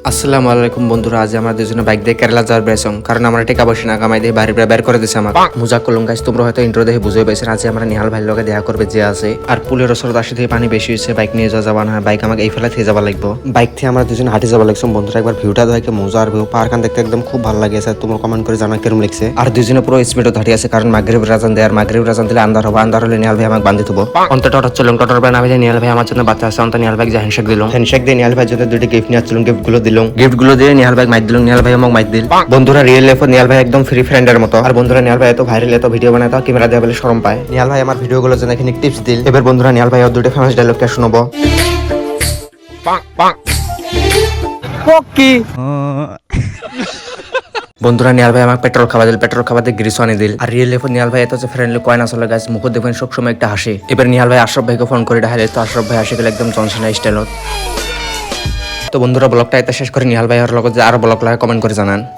আসসালামু আলাইকুম বন্ধুরা, আজ আমরা দুজনে বাইক দিয়ে কেরালা যাওয়ার বেসং, কারণ আমরা টাকা পয়সা না কামাই দিয়ে বাড়ি বের করে দিছে আমার মজা করলাম গাইস। তোমরা হয়তো ইন্ট্রো দেখে বুঝে পাইছেন আজ আমরা নিহাল ভাইয়ের লগে দেখা করবে যে আছে। আর পুলের ওসর আসে থেকে পানি বেশি হয়েছে, বাইক নিয়ে যাওয়া না, বাইক আমাকে এই ফেলা থেকে যাওয়া লাগবো। বাইক থেকে আমরা দুজন হাঁটে যাওয়া লাগছে বন্ধুরা। একবার ভিউটা দেখে মজা আর ভিউ পাহাড়খান দেখতে একদম খুব ভালো লাগে। তোমরা কমেন্ট করে জানা কেরম লাগছে। আর দুজনে পুরো স্পিডও দাঁড়িয়ে আছে, কারণ মাগরিব রাজান দেয়, আর মাগরিব রাজান দিলে আন্ধার হবে, আন্ধার হলে নিহাল ভাই আমাকে বান্ধি দেবো। অন্ত টটার চলুন, টটার বাই নামে নিহাল ভাই আমার জন্য বাচ্চা আছে, অন্ত নিহাল ভাই যে হ্যান্ডশেক দিল, হ্যান্ডশেক দিয়ে নিহাল ভাই জন্য দুটি গিফট নিয়ে আসছিলাম, গিফট গুলো দিয়ে নিহাল ভাই মাইর দিল, নিহাল ভাই আমাকে মাইর দিল। বন্ধুরা রিয়েল লাইফে নিহাল ভাই একদম ফ্রি ফ্রেন্ডের মতো। আর বন্ধুরা নিহাল ভাই এত ভাইরাল, এত ভিডিও বানায়, তো ক্যামেরা দেওয়া বলে শরম পায়। নিহাল ভাই আমার ভিডিও গুলো জন্য এখানে টিপস দিল। এবার বন্ধুরা নিহাল ভাই দুটো ফেমাস ডায়লগটা শোনাবো। বন্ধুরা নিহাল ভাই আমাকে পেট্রোল খাওয়া দিল, পেট্রোল খাওয়া দিয়ে গ্রিস আনি দিল। আর রিয়েল লাইফে নিহাল ভাই এত ফ্রেন্ডলি কয়েন আসলে গাছ মুখ দেখবেন সবসময় একটা হাসি। এবার নিহাল ভাই আশরফ ভাইকে ফোন করে ডাহালে, তো আশরফ ভাই হাসি গেলে একদম জনসনা স্টাইলত। তো বন্ধুরা ব্লগটা এত শেষ করে নিহাল ভাই আর লগত যে আরো ব্লগ লাগে কমেন্ট করে জানান।